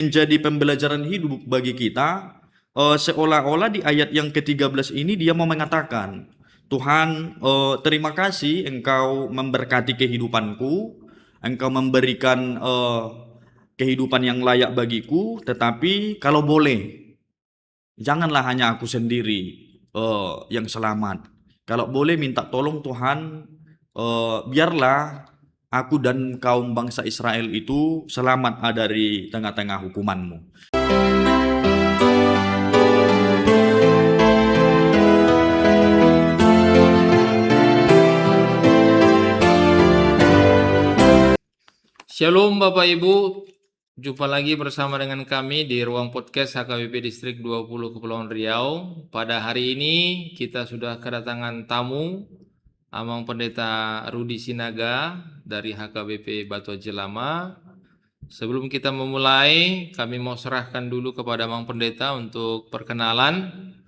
menjadi pembelajaran hidup bagi kita. Seolah-olah di ayat yang ke-13 ini dia mau mengatakan, Tuhan, terima kasih Engkau memberkati kehidupanku, Engkau memberikan kehidupan yang layak bagiku, tetapi kalau boleh, janganlah hanya aku sendiri yang selamat. Kalau boleh minta tolong Tuhan, biarlah aku dan kaum bangsa Israel itu selamat dari tengah-tengah hukuman-Mu. Shalom Bapak Ibu, jumpa lagi bersama dengan kami di ruang podcast HKBP Distrik 20 Kepulauan Riau. Pada hari ini kita sudah kedatangan tamu, Amang Pendeta Rudi Sinaga dari HKBP Batu Haji Lama. Sebelum kita memulai, kami mau serahkan dulu kepada Amang Pendeta untuk perkenalan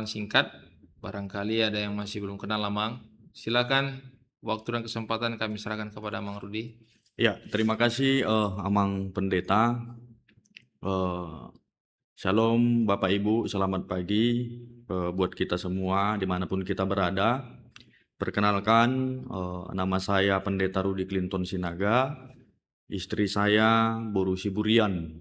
singkat. Barangkali ada yang masih belum kenal Amang. Silakan, waktu dan kesempatan kami serahkan kepada Amang Rudi. Ya, terima kasih Amang Pendeta. Shalom Bapak Ibu, selamat pagi buat kita semua dimanapun kita berada. Perkenalkan, nama saya Pendeta Rudi Clinton Sinaga, istri saya Boru Siburian,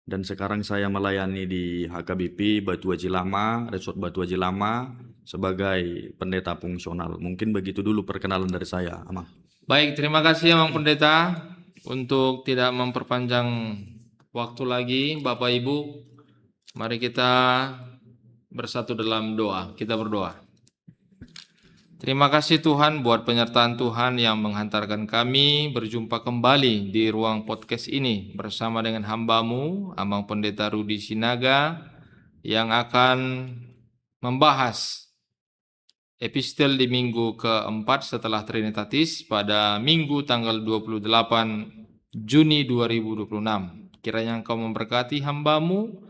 dan sekarang saya melayani di HKBP Batu Haji Lama, Resort Batu Haji Lama sebagai pendeta fungsional. Mungkin begitu dulu perkenalan dari saya, Amang. Baik, terima kasih Amang Pendeta. Untuk tidak memperpanjang waktu lagi, Bapak Ibu, mari kita bersatu dalam doa. Kita berdoa. Terima kasih Tuhan buat penyertaan Tuhan yang menghantarkan kami berjumpa kembali di ruang podcast ini bersama dengan hamba-Mu, Amang Pendeta Rudi Sinaga, yang akan membahas epistel di minggu keempat setelah Trinitatis pada minggu tanggal 28 Juni 2026. Kiranya Engkau memberkati hamba-Mu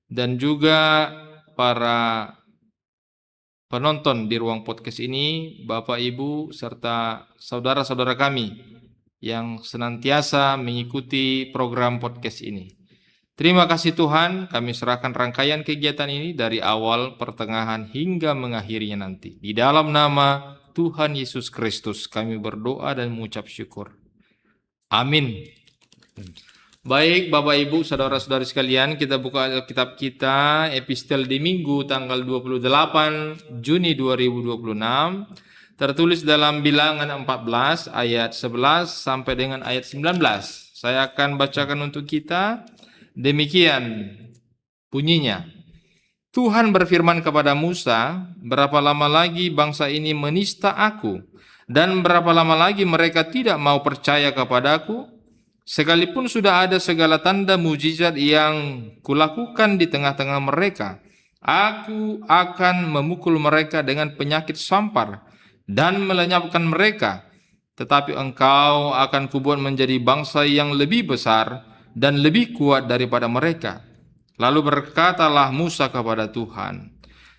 dan juga para penonton di ruang podcast ini, Bapak Ibu serta saudara-saudara kami yang senantiasa mengikuti program podcast ini. Terima kasih Tuhan, kami serahkan rangkaian kegiatan ini dari awal, pertengahan, hingga mengakhirinya nanti. Di dalam nama Tuhan Yesus Kristus kami berdoa dan mengucap syukur. Amin. Baik Bapak Ibu, saudara-saudari sekalian, kita buka Alkitab kita, epistel di minggu tanggal 28 Juni 2026, tertulis dalam Bilangan 14 ayat 11 sampai dengan ayat 19. Saya akan bacakan untuk kita. Demikian bunyinya. Tuhan berfirman kepada Musa, berapa lama lagi bangsa ini menista aku, dan berapa lama lagi mereka tidak mau percaya kepadaku, sekalipun sudah ada segala tanda mujizat yang kulakukan di tengah-tengah mereka. Aku akan memukul mereka dengan penyakit sampar dan melenyapkan mereka, tetapi engkau akan kubuat menjadi bangsa yang lebih besar dan lebih kuat daripada mereka. Lalu berkatalah Musa kepada Tuhan,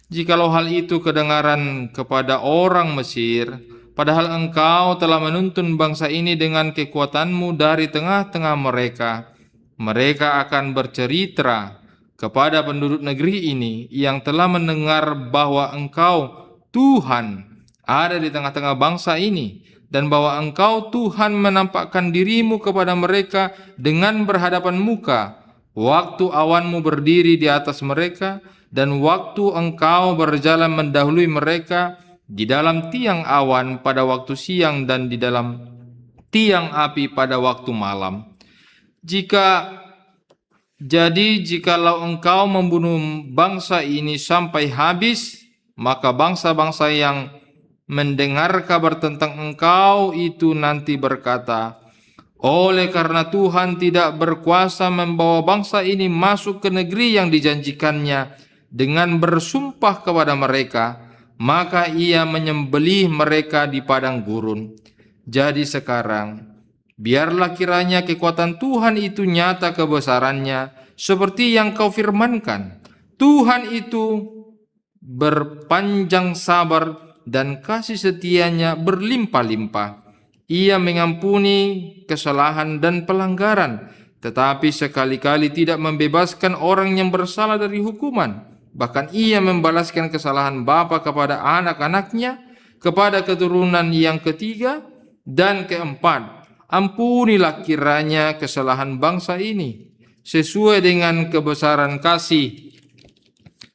jikalau hal itu kedengaran kepada orang Mesir, padahal engkau telah menuntun bangsa ini dengan kekuatanmu dari tengah-tengah mereka, mereka akan bercerita kepada penduduk negeri ini yang telah mendengar bahwa engkau Tuhan ada di tengah-tengah bangsa ini, dan bahwa engkau Tuhan menampakkan dirimu kepada mereka dengan berhadapan muka, waktu awanmu berdiri di atas mereka, dan waktu engkau berjalan mendahului mereka di dalam tiang awan pada waktu siang dan di dalam tiang api pada waktu malam. Jikalau engkau membunuh bangsa ini sampai habis, maka bangsa-bangsa yang mendengar kabar tentang engkau itu nanti berkata, oleh karena Tuhan tidak berkuasa membawa bangsa ini masuk ke negeri yang dijanjikannya dengan bersumpah kepada mereka, maka ia menyembelih mereka di padang gurun. Jadi sekarang, biarlah kiranya kekuatan Tuhan itu nyata kebesarannya, seperti yang kau firmankan. Tuhan itu berpanjang sabar dan kasih setianya berlimpah-limpah. Ia mengampuni kesalahan dan pelanggaran, tetapi sekali-kali tidak membebaskan orang yang bersalah dari hukuman. Bahkan ia membalaskan kesalahan bapa kepada anak-anaknya, kepada keturunan yang ketiga dan keempat. Ampunilah kiranya kesalahan bangsa ini, sesuai dengan kebesaran kasih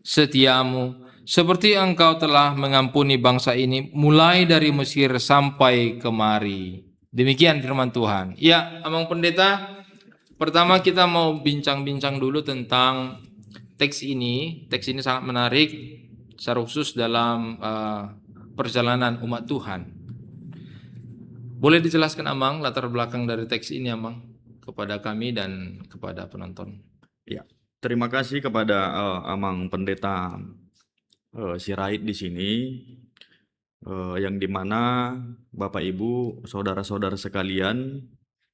setiamu, seperti engkau telah mengampuni bangsa ini mulai dari Mesir sampai kemari. Demikian firman Tuhan. Ya, Amang Pendeta, pertama kita mau bincang-bincang dulu tentang teks ini. Teks ini sangat menarik, secara khusus dalam perjalanan umat Tuhan. Boleh dijelaskan Amang latar belakang dari teks ini Amang kepada kami dan kepada penonton? Ya, terima kasih kepada Amang Pendeta Sirait di sini, yang dimana Bapak Ibu, saudara-saudara sekalian,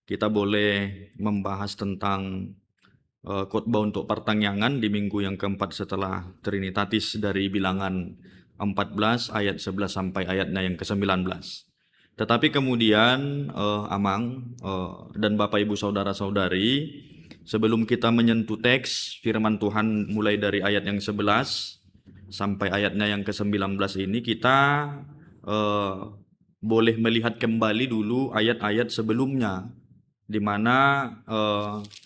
kita boleh membahas tentang khotbah untuk pertangyangan di minggu yang keempat setelah Trinitatis dari Bilangan 14 ayat 11 sampai ayatnya yang ke-19. Tetapi kemudian Amang dan Bapak Ibu saudara-saudari, sebelum kita menyentuh teks firman Tuhan mulai dari ayat yang 11 sampai ayatnya yang ke-19 ini, kita boleh melihat kembali dulu ayat-ayat sebelumnya, di mana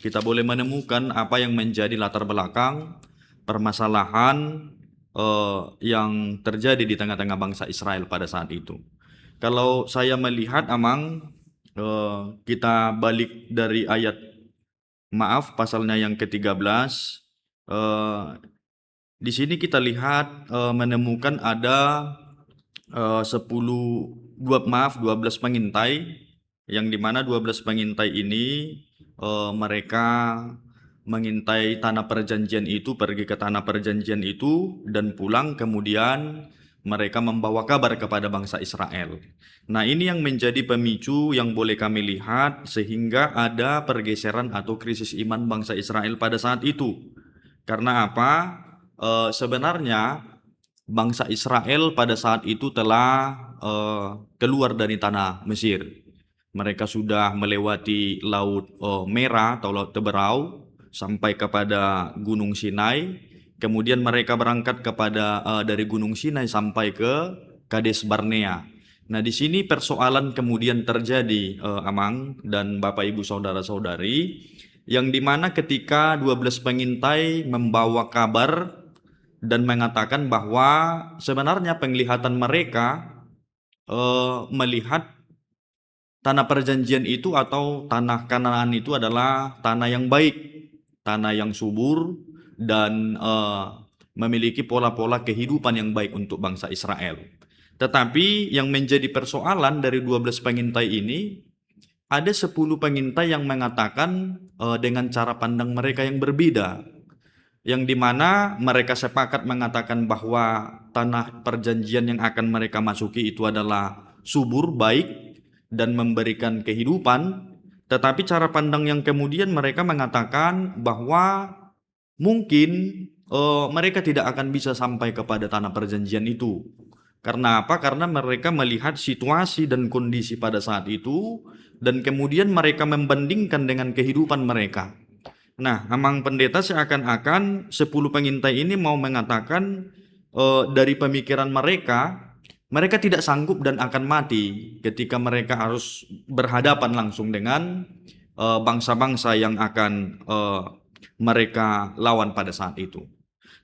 kita boleh menemukan apa yang menjadi latar belakang permasalahan yang terjadi di tengah-tengah bangsa Israel pada saat itu. Kalau saya melihat Amang, kita balik dari pasalnya yang ke-13, di sini kita lihat menemukan ada 12 pengintai, yang dimana 12 pengintai ini mereka mengintai tanah perjanjian itu, pergi ke tanah perjanjian itu dan pulang, kemudian mereka membawa kabar kepada bangsa Israel. Nah, ini yang menjadi pemicu yang boleh kami lihat sehingga ada pergeseran atau krisis iman bangsa Israel pada saat itu. Karena apa? Sebenarnya bangsa Israel pada saat itu telah keluar dari tanah Mesir. Mereka sudah melewati Laut Merah atau Laut Teberau sampai kepada Gunung Sinai. Kemudian mereka berangkat dari Gunung Sinai sampai ke Kades Barnea. Nah, di sini persoalan kemudian terjadi, Amang dan Bapak Ibu saudara-saudari, yang dimana ketika 12 pengintai membawa kabar dan mengatakan bahwa sebenarnya penglihatan mereka melihat tanah perjanjian itu atau tanah Kanaan itu adalah tanah yang baik, tanah yang subur, dan memiliki pola-pola kehidupan yang baik untuk bangsa Israel. Tetapi yang menjadi persoalan dari 12 pengintai ini, ada 10 pengintai yang mengatakan dengan cara pandang mereka yang berbeda, yang dimana mereka sepakat mengatakan bahwa tanah perjanjian yang akan mereka masuki itu adalah subur, baik, dan memberikan kehidupan. Tetapi cara pandang yang kemudian mereka mengatakan bahwa mungkin mereka tidak akan bisa sampai kepada tanah perjanjian itu. Karena apa? Karena mereka melihat situasi dan kondisi pada saat itu, dan kemudian mereka membandingkan dengan kehidupan mereka. Nah, Amang Pendeta, seakan-akan 10 pengintai ini mau mengatakan dari pemikiran mereka tidak sanggup dan akan mati ketika mereka harus berhadapan langsung dengan bangsa-bangsa yang akan mereka lawan pada saat itu.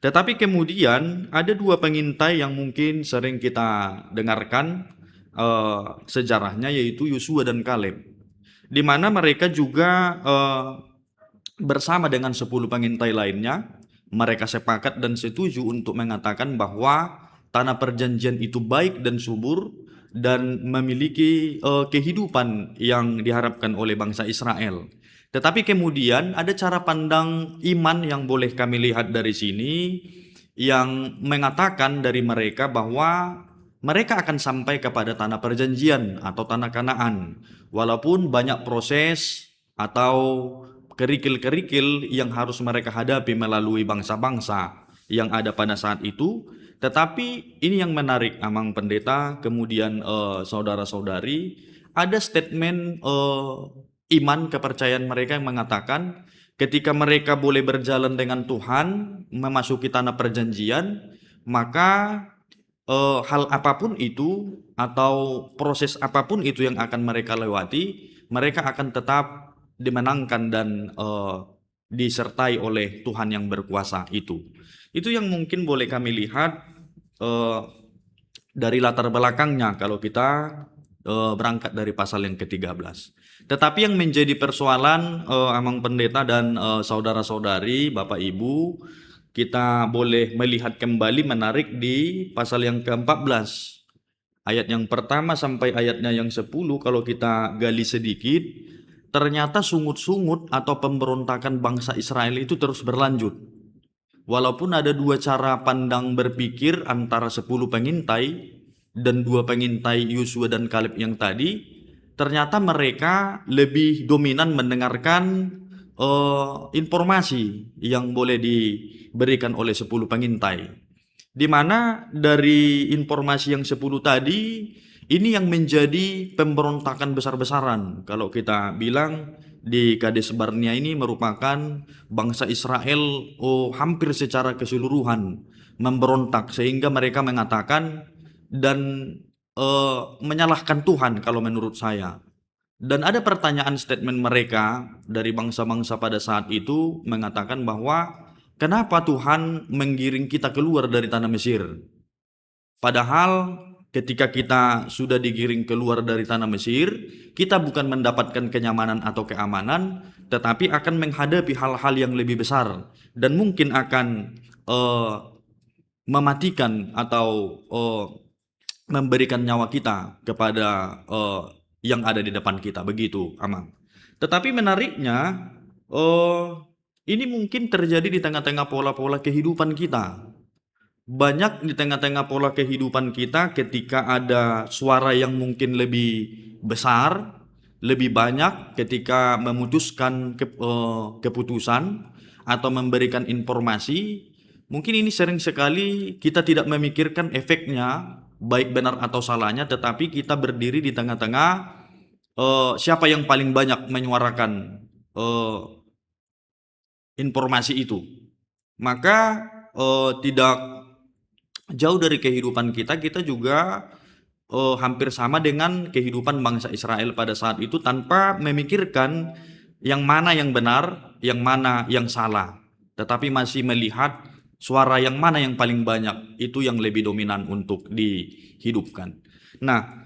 Tetapi kemudian ada 2 pengintai yang mungkin sering kita dengarkan sejarahnya, yaitu Yosua dan Kaleb, di mana mereka juga bersama dengan 10 pengintai lainnya, mereka sepakat dan setuju untuk mengatakan bahwa tanah perjanjian itu baik dan subur dan memiliki kehidupan yang diharapkan oleh bangsa Israel. Tetapi kemudian ada cara pandang iman yang boleh kami lihat dari sini, yang mengatakan dari mereka bahwa mereka akan sampai kepada tanah perjanjian atau tanah Kanaan, walaupun banyak proses atau kerikil-kerikil yang harus mereka hadapi melalui bangsa-bangsa yang ada pada saat itu. Tetapi ini yang menarik, Amang Pendeta, kemudian saudara-saudari, ada statement iman kepercayaan mereka yang mengatakan ketika mereka boleh berjalan dengan Tuhan memasuki tanah perjanjian, maka hal apapun itu atau proses apapun itu yang akan mereka lewati, mereka akan tetap dimenangkan dan disertai oleh Tuhan yang berkuasa itu. Itu yang mungkin boleh kami lihat eh, dari latar belakangnya kalau kita berangkat dari pasal yang ke-13. Tetapi yang menjadi persoalan Amang Pendeta dan saudara-saudari, Bapak Ibu, kita boleh melihat kembali menarik di pasal yang ke-14. Ayat yang pertama sampai ayatnya yang 10 kalau kita gali sedikit, ternyata sungut-sungut atau pemberontakan bangsa Israel itu terus berlanjut. Walaupun ada dua cara pandang berpikir antara 10 pengintai dan dua pengintai Yosua dan Kaleb yang tadi, ternyata mereka lebih dominan mendengarkan informasi yang boleh diberikan oleh 10 pengintai. Di mana dari informasi yang 10 tadi, ini yang menjadi pemberontakan besar-besaran. Kalau kita bilang di Kades Barnea ini merupakan bangsa Israel hampir secara keseluruhan memberontak sehingga mereka mengatakan dan menyalahkan Tuhan kalau menurut saya. Dan ada pertanyaan statement mereka dari bangsa-bangsa pada saat itu mengatakan bahwa kenapa Tuhan menggiring kita keluar dari tanah Mesir? Padahal ketika kita sudah digiring keluar dari tanah Mesir, kita bukan mendapatkan kenyamanan atau keamanan, tetapi akan menghadapi hal-hal yang lebih besar dan mungkin akan mematikan atau memberikan nyawa kita kepada yang ada di depan kita, begitu Amang. Tetapi menariknya, ini mungkin terjadi di tengah-tengah pola-pola kehidupan kita. Banyak di tengah-tengah pola kehidupan kita ketika ada suara yang mungkin lebih besar, lebih banyak ketika memutuskan keputusan atau memberikan informasi, mungkin ini sering sekali kita tidak memikirkan efeknya, baik benar atau salahnya, tetapi kita berdiri di tengah-tengah siapa yang paling banyak menyuarakan informasi itu. Maka tidak jauh dari kehidupan kita, kita juga hampir sama dengan kehidupan bangsa Israel pada saat itu tanpa memikirkan yang mana yang benar, yang mana yang salah. Tetapi masih melihat suara yang mana yang paling banyak, itu yang lebih dominan untuk dihidupkan. Nah,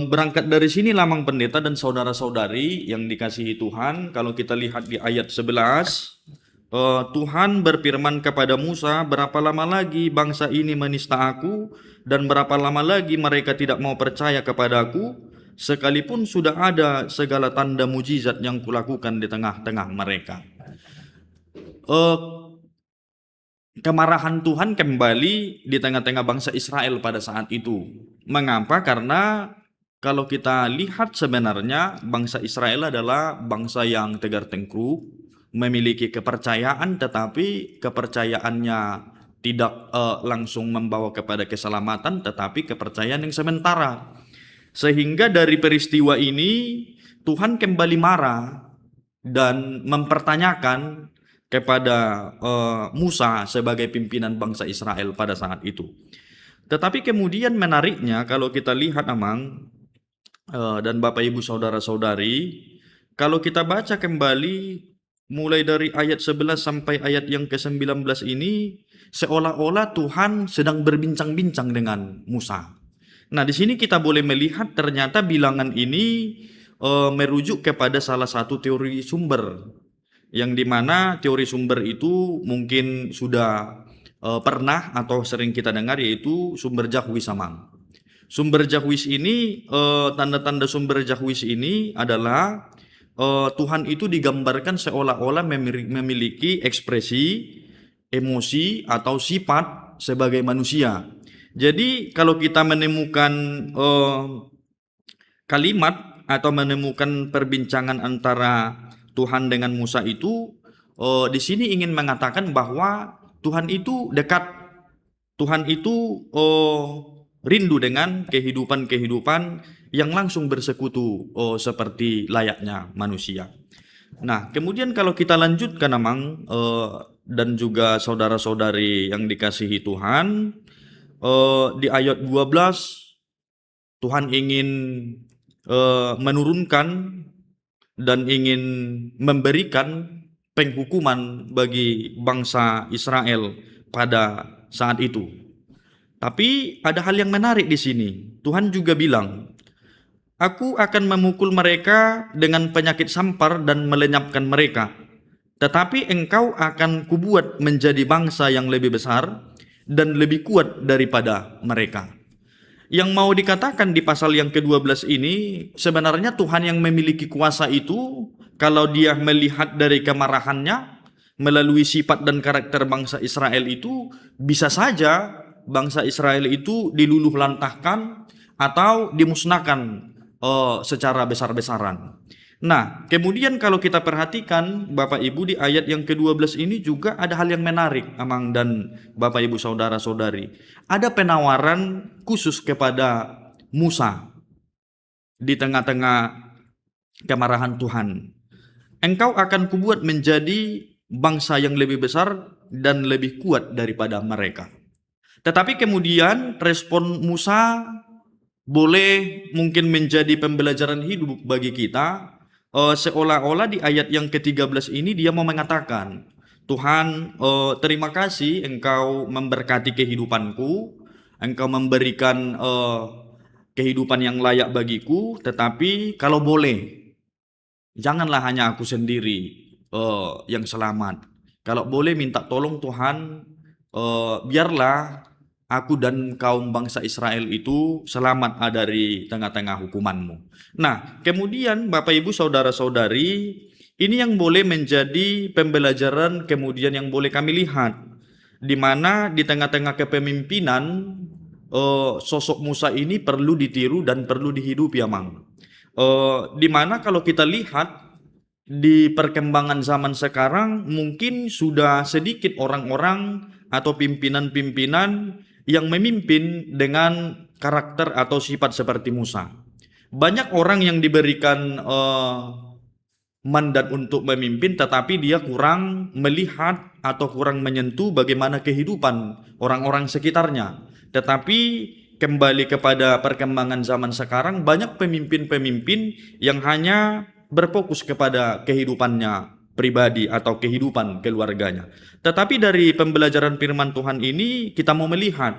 berangkat dari sini Lamang Pendeta dan saudara-saudari yang dikasihi Tuhan, kalau kita lihat di ayat 11, Tuhan berfirman kepada Musa, berapa lama lagi bangsa ini menista aku dan berapa lama lagi mereka tidak mau percaya kepadaku, sekalipun sudah ada segala tanda mujizat yang kulakukan di tengah-tengah mereka. Kemarahan Tuhan kembali di tengah-tengah bangsa Israel pada saat itu. Mengapa? Karena kalau kita lihat sebenarnya bangsa Israel adalah bangsa yang tegar tengkuk, memiliki kepercayaan, tetapi kepercayaannya tidak langsung membawa kepada keselamatan, tetapi kepercayaan yang sementara. Sehingga dari peristiwa ini Tuhan kembali marah dan mempertanyakan kepada Musa sebagai pimpinan bangsa Israel pada saat itu. Tetapi kemudian menariknya kalau kita lihat Amang dan Bapak Ibu saudara-saudari, kalau kita baca kembali mulai dari ayat 11 sampai ayat yang ke-19 ini, seolah-olah Tuhan sedang berbincang-bincang dengan Musa. Nah, di sini kita boleh melihat ternyata bilangan ini merujuk kepada salah satu teori sumber, yang dimana teori sumber itu mungkin sudah pernah atau sering kita dengar, yaitu sumber Jahwis Amang. Sumber Jahwis ini, tanda-tanda sumber Jahwis ini adalah Tuhan itu digambarkan seolah-olah memiliki ekspresi, emosi atau sifat sebagai manusia. Jadi kalau kita menemukan kalimat atau menemukan perbincangan antara Tuhan dengan Musa itu, di sini ingin mengatakan bahwa Tuhan itu dekat, Tuhan itu rindu dengan kehidupan-kehidupan yang langsung bersekutu seperti layaknya manusia. Nah, kemudian kalau kita lanjutkan Amang dan juga saudara-saudari yang dikasihi Tuhan, di ayat 12 Tuhan ingin menurunkan dan ingin memberikan penghukuman bagi bangsa Israel pada saat itu. Tapi ada hal yang menarik di sini. Tuhan juga bilang, Aku akan memukul mereka dengan penyakit sampar dan melenyapkan mereka. Tetapi engkau akan kubuat menjadi bangsa yang lebih besar dan lebih kuat daripada mereka. Yang mau dikatakan di pasal yang ke-12 ini, sebenarnya Tuhan yang memiliki kuasa itu, kalau dia melihat dari kemarahannya, melalui sifat dan karakter bangsa Israel itu, bisa saja bangsa Israel itu diluluh lantahkan atau dimusnahkan secara besar-besaran. Nah, kemudian kalau kita perhatikan Bapak Ibu di ayat yang ke-12 ini juga ada hal yang menarik Amang dan Bapak Ibu saudara-saudari. Ada penawaran khusus kepada Musa di tengah-tengah kemarahan Tuhan. Engkau akan kubuat menjadi bangsa yang lebih besar dan lebih kuat daripada mereka. Tetapi kemudian respon Musa boleh mungkin menjadi pembelajaran hidup bagi kita. Seolah-olah di ayat yang ke-13 ini dia mau mengatakan, Tuhan, terima kasih engkau memberkati kehidupanku, engkau memberikan kehidupan yang layak bagiku, tetapi kalau boleh, janganlah hanya aku sendiri yang selamat. Kalau boleh minta tolong Tuhan, biarlah aku dan kaum bangsa Israel itu selamat dari tengah-tengah hukumanmu. Nah, kemudian Bapak Ibu saudara-saudari, ini yang boleh menjadi pembelajaran kemudian yang boleh kami lihat. Di mana di tengah-tengah kepemimpinan, sosok Musa ini perlu ditiru dan perlu dihidupi Amang. Di mana kalau kita lihat di perkembangan zaman sekarang mungkin sudah sedikit orang-orang atau pimpinan-pimpinan yang memimpin dengan karakter atau sifat seperti Musa. Banyak orang yang diberikan mandat untuk memimpin tetapi dia kurang melihat atau kurang menyentuh bagaimana kehidupan orang-orang sekitarnya. Tetapi kembali kepada perkembangan zaman sekarang, banyak pemimpin-pemimpin yang hanya berfokus kepada kehidupannya pribadi atau kehidupan keluarganya. Tetapi dari pembelajaran firman Tuhan ini kita mau melihat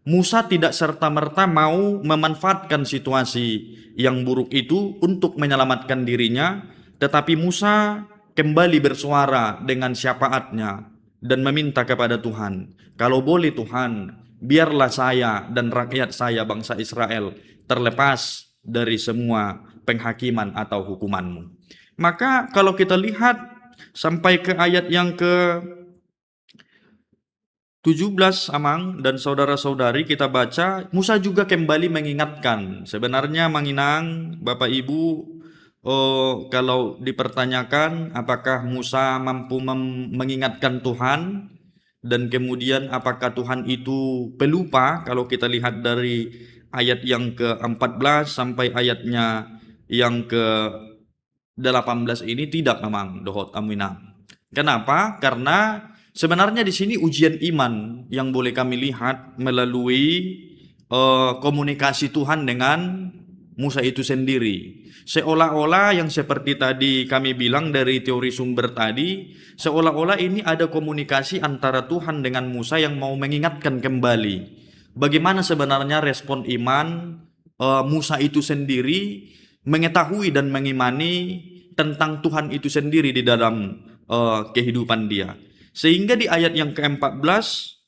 Musa tidak serta-merta mau memanfaatkan situasi yang buruk itu untuk menyelamatkan dirinya, tetapi Musa kembali bersuara dengan syafaatnya dan meminta kepada Tuhan, kalau boleh Tuhan, biarlah saya dan rakyat saya bangsa Israel terlepas dari semua penghakiman atau hukumanmu. Maka kalau kita lihat sampai ke ayat yang ke 17 Amang dan saudara-saudari kita baca, Musa juga kembali mengingatkan. Sebenarnya Manginang, Bapak Ibu, kalau dipertanyakan apakah Musa mampu mengingatkan Tuhan dan kemudian apakah Tuhan itu pelupa, kalau kita lihat dari ayat yang ke-14 sampai ayatnya yang ke-18 ini tidak memang dohot aminang. Kenapa? Karena sebenarnya di sini ujian iman yang boleh kami lihat melalui komunikasi Tuhan dengan Musa itu sendiri. Seolah-olah yang seperti tadi kami bilang dari teori sumber tadi, seolah-olah ini ada komunikasi antara Tuhan dengan Musa yang mau mengingatkan kembali bagaimana sebenarnya respon iman Musa itu sendiri mengetahui dan mengimani tentang Tuhan itu sendiri di dalam kehidupan dia. Sehingga di ayat yang ke-14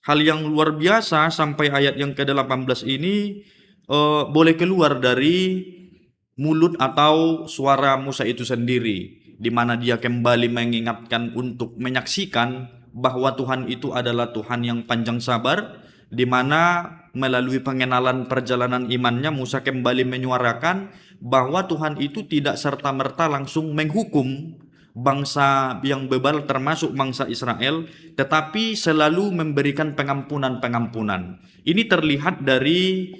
hal yang luar biasa sampai ayat yang ke-18 ini boleh keluar dari mulut atau suara Musa itu sendiri, di mana dia kembali mengingatkan untuk menyaksikan bahwa Tuhan itu adalah Tuhan yang panjang sabar, di mana melalui pengenalan perjalanan imannya Musa kembali menyuarakan bahwa Tuhan itu tidak serta-merta langsung menghukum bangsa yang bebal termasuk bangsa Israel, tetapi selalu memberikan pengampunan-pengampunan. Ini terlihat dari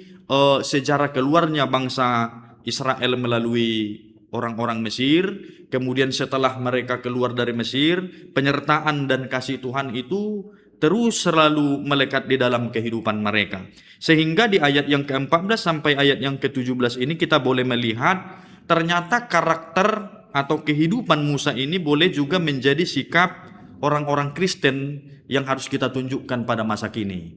sejarah keluarnya bangsa Israel melalui orang-orang Mesir, kemudian setelah mereka keluar dari Mesir, penyertaan dan kasih Tuhan itu terus selalu melekat di dalam kehidupan mereka. Sehingga di ayat yang ke-14 sampai ayat yang ke-17 ini kita boleh melihat ternyata karakter atau kehidupan Musa ini boleh juga menjadi sikap orang-orang Kristen yang harus kita tunjukkan pada masa kini.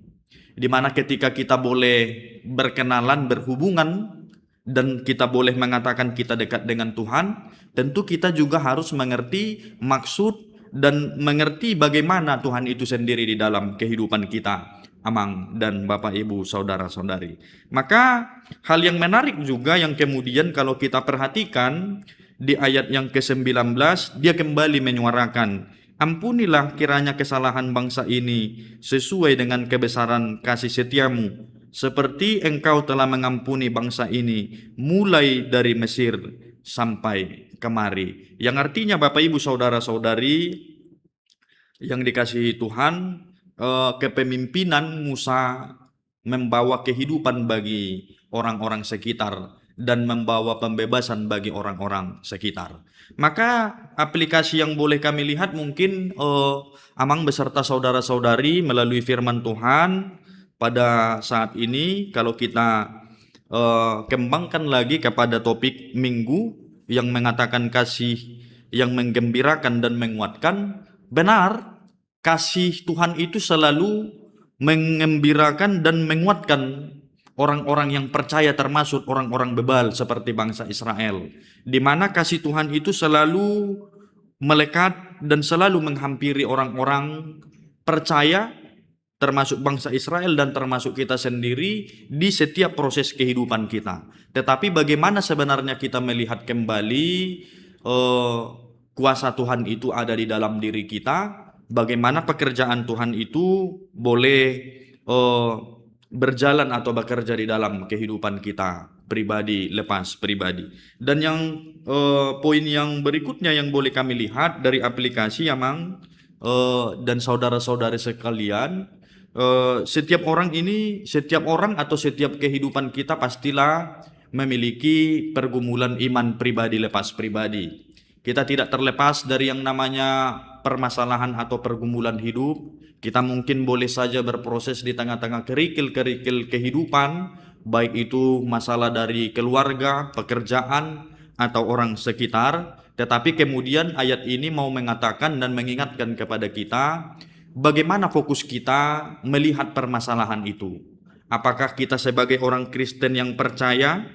Di mana ketika kita boleh berkenalan, berhubungan, dan kita boleh mengatakan kita dekat dengan Tuhan, tentu kita juga harus mengerti maksud dan mengerti bagaimana Tuhan itu sendiri di dalam kehidupan kita, Amang dan Bapak Ibu saudara-saudari. Maka hal yang menarik juga yang kemudian kalau kita perhatikan di ayat yang ke-19, dia kembali menyuarakan, ampunilah kiranya kesalahan bangsa ini sesuai dengan kebesaran kasih setiamu, seperti engkau telah mengampuni bangsa ini mulai dari Mesir sampai kemari. Yang artinya Bapak Ibu saudara-saudari yang dikasihi Tuhan, kepemimpinan Musa membawa kehidupan bagi orang-orang sekitar dan membawa pembebasan bagi orang-orang sekitar. Maka aplikasi yang boleh kami lihat mungkin Amang beserta saudara-saudari melalui firman Tuhan pada saat ini, kalau kita kembangkan lagi kepada topik minggu yang mengatakan kasih yang menggembirakan dan menguatkan, benar, kasih Tuhan itu selalu mengembirakan dan menguatkan orang-orang yang percaya, termasuk orang-orang bebal seperti bangsa Israel, di mana kasih Tuhan itu selalu melekat dan selalu menghampiri orang-orang percaya, termasuk bangsa Israel dan termasuk kita sendiri di setiap proses kehidupan kita. Tetapi bagaimana sebenarnya kita melihat kembali kuasa Tuhan itu ada di dalam diri kita, bagaimana pekerjaan Tuhan itu boleh berjalan atau bekerja di dalam kehidupan kita pribadi lepas pribadi. Dan yang poin yang berikutnya yang boleh kami lihat dari aplikasi Amang dan saudara-saudari sekalian, setiap orang atau setiap kehidupan kita pastilah memiliki pergumulan iman pribadi lepas pribadi. Kita tidak terlepas dari yang namanya permasalahan atau pergumulan hidup. Kita mungkin boleh saja berproses di tengah-tengah kerikil-kerikil kehidupan, baik itu masalah dari keluarga, pekerjaan, atau orang sekitar. Tetapi kemudian ayat ini mau mengatakan dan mengingatkan kepada kita, bagaimana fokus kita melihat permasalahan itu. Apakah kita sebagai orang Kristen yang percaya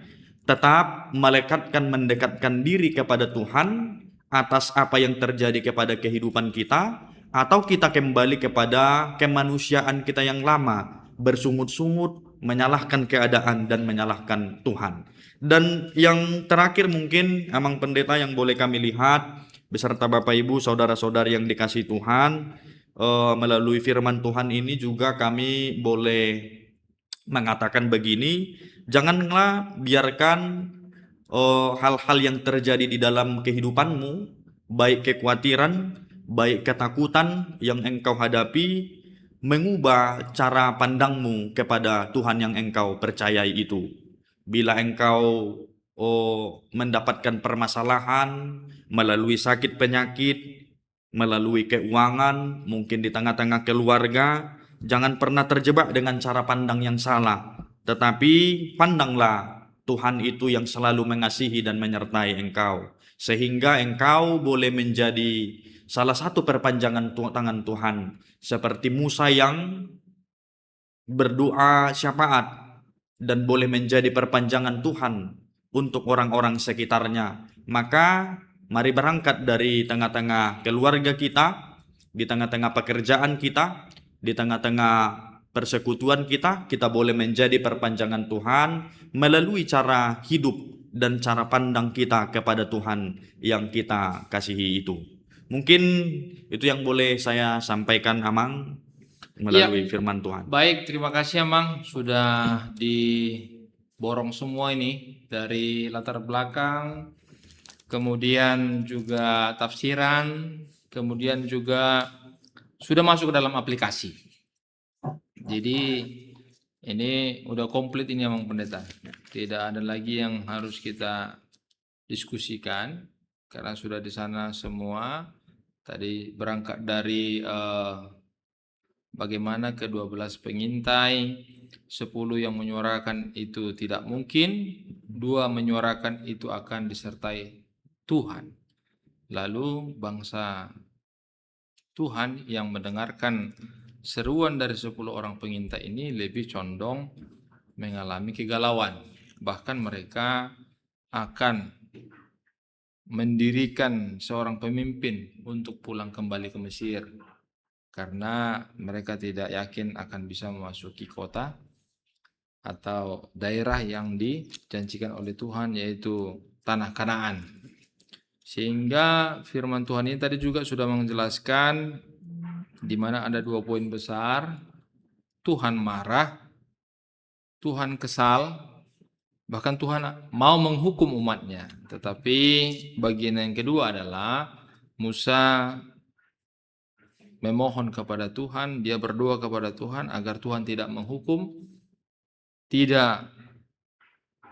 tetap mendekatkan diri kepada Tuhan atas apa yang terjadi kepada kehidupan kita, atau kita kembali kepada kemanusiaan kita yang lama, bersungut-sungut, menyalahkan keadaan dan menyalahkan Tuhan. Dan yang terakhir mungkin Amang Pendeta yang boleh kami lihat beserta Bapak Ibu saudara-saudari yang dikasihi Tuhan, melalui firman Tuhan ini juga kami boleh mengatakan begini, janganlah biarkan hal-hal yang terjadi di dalam kehidupanmu, baik kekhawatiran, baik ketakutan yang engkau hadapi, mengubah cara pandangmu kepada Tuhan yang engkau percayai itu. Bila engkau mendapatkan permasalahan melalui sakit penyakit, melalui keuangan, mungkin di tengah-tengah keluarga, jangan pernah terjebak dengan cara pandang yang salah, tetapi pandanglah Tuhan itu yang selalu mengasihi dan menyertai engkau, sehingga engkau boleh menjadi salah satu perpanjangan tangan Tuhan, seperti Musa yang berdoa syafaat dan boleh menjadi perpanjangan Tuhan untuk orang-orang sekitarnya. Maka mari berangkat dari tengah-tengah keluarga kita, di tengah-tengah pekerjaan kita, di tengah-tengah persekutuan kita, kita boleh menjadi perpanjangan Tuhan melalui cara hidup dan cara pandang kita kepada Tuhan yang kita kasihi itu. Mungkin itu yang boleh saya sampaikan Amang melalui firman Tuhan. Baik, terima kasih Amang sudah diborong semua ini dari latar belakang, kemudian juga tafsiran, kemudian juga sudah masuk ke dalam aplikasi. Jadi Ini udah komplit ini Bang Pendeta. Tidak ada lagi yang harus kita diskusikan karena sudah di sana semua. Tadi berangkat dari bagaimana ke-12 pengintai, 10 yang menyuarakan itu tidak mungkin, 2 menyuarakan itu akan disertai Tuhan. Lalu bangsa Tuhan yang mendengarkan seruan dari 10 orang pengintai ini lebih condong mengalami kegalauan. Bahkan mereka akan mendirikan seorang pemimpin untuk pulang kembali ke Mesir karena mereka tidak yakin akan bisa memasuki kota atau daerah yang dijanjikan oleh Tuhan, yaitu tanah Kanaan. Sehingga firman Tuhan ini tadi juga sudah menjelaskan di mana ada 2 poin besar. Tuhan marah, Tuhan kesal, bahkan Tuhan mau menghukum umatnya. Tetapi bagian yang kedua adalah Musa memohon kepada Tuhan, dia berdoa kepada Tuhan agar Tuhan tidak menghukum, tidak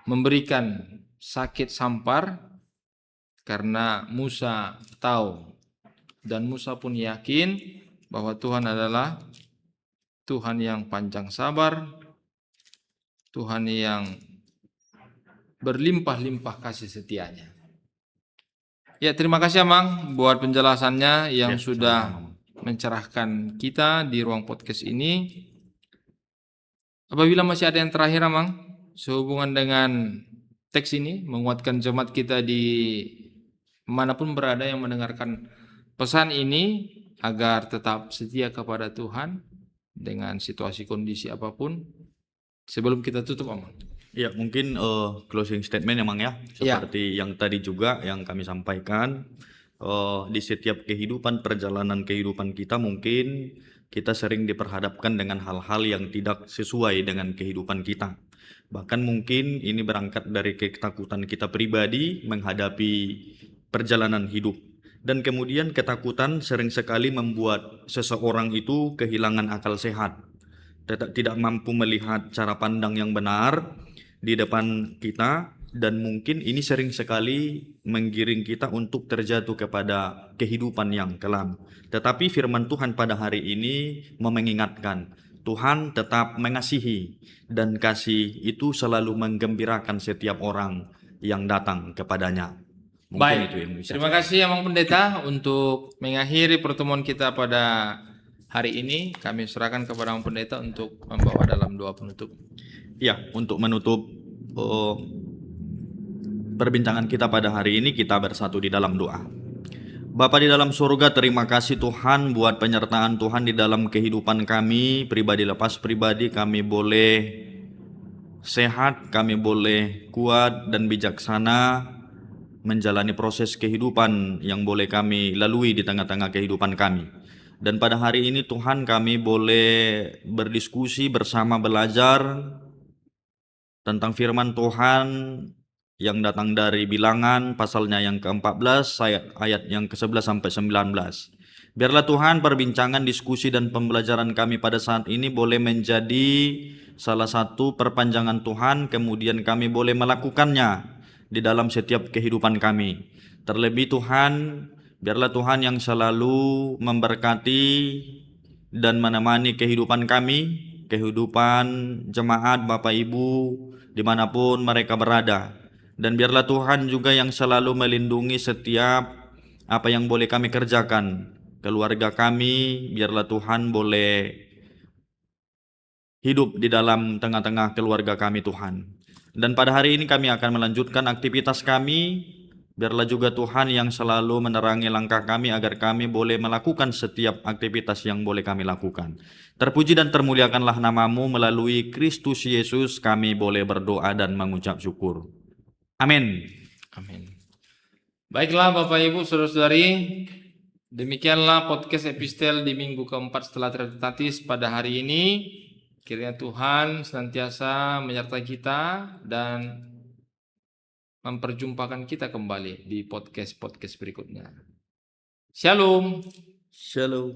memberikan sakit sampar, karena Musa tahu dan Musa pun yakin bahwa Tuhan adalah Tuhan yang panjang sabar, Tuhan yang berlimpah-limpah kasih setianya. Ya, terima kasih Amang buat penjelasannya yang Ya, sudah sama-sama. mencerahkan kita di ruang podcast ini. Apabila masih ada yang terakhir Amang, sehubungan dengan teks ini, menguatkan jemaat kita di manapun berada yang mendengarkan pesan ini agar tetap setia kepada Tuhan dengan situasi kondisi apapun. Sebelum kita tutup Amang. Ya, mungkin closing statement emang ya, Ya. seperti yang tadi juga yang kami sampaikan, di setiap kehidupan, perjalanan kehidupan kita mungkin kita sering diperhadapkan dengan hal-hal yang tidak sesuai dengan kehidupan kita. Bahkan mungkin ini berangkat dari ketakutan kita pribadi menghadapi perjalanan hidup. Dan kemudian ketakutan sering sekali membuat seseorang itu kehilangan akal sehat, tidak mampu melihat cara pandang yang benar di depan kita, dan mungkin ini sering sekali menggiring kita untuk terjatuh kepada kehidupan yang kelam. Tetapi firman Tuhan pada hari ini mengingatkan, Tuhan tetap mengasihi dan kasih itu selalu menggembirakan setiap orang yang datang kepadanya. Mungkin Baik, itu yang bisa terima saya. kasih Amang Pendeta untuk mengakhiri pertemuan kita pada hari ini. Kami serahkan kepada Amang Pendeta untuk membawa dalam doa penutup. Ya, untuk menutup perbincangan kita pada hari ini, kita bersatu di dalam doa. Bapa di dalam surga, terima kasih Tuhan buat penyertaan Tuhan di dalam kehidupan kami, pribadi lepas pribadi, kami boleh sehat, kami boleh kuat dan bijaksana menjalani proses kehidupan yang boleh kami lalui di tengah-tengah kehidupan kami. Dan pada hari ini Tuhan, kami boleh berdiskusi bersama, belajar tentang firman Tuhan yang datang dari Bilangan pasalnya yang ke-14 ayat yang ke-11 sampai 19. Biarlah Tuhan perbincangan, diskusi dan pembelajaran kami pada saat ini boleh menjadi salah satu perpanjangan Tuhan, kemudian kami boleh melakukannya di dalam setiap kehidupan kami. Terlebih Tuhan, biarlah Tuhan yang selalu memberkati dan menemani kehidupan kami, kehidupan jemaat Bapak Ibu dimanapun mereka berada. Dan biarlah Tuhan juga yang selalu melindungi setiap apa yang boleh kami kerjakan. Keluarga kami, biarlah Tuhan boleh hidup di dalam tengah-tengah keluarga kami Tuhan. Dan pada hari ini kami akan melanjutkan aktivitas kami. Biarlah juga Tuhan yang selalu menerangi langkah kami agar kami boleh melakukan setiap aktivitas yang boleh kami lakukan. Terpuji dan termuliakanlah namamu, melalui Kristus Yesus kami boleh berdoa dan mengucap syukur. Amin. Amin. Baiklah Bapak Ibu Saudara-saudari, demikianlah podcast epistel di minggu keempat setelah Trinitatis pada hari ini. Kiranya Tuhan senantiasa menyertai kita dan memperjumpakan kita kembali di podcast-podcast berikutnya. Shalom. Shalom.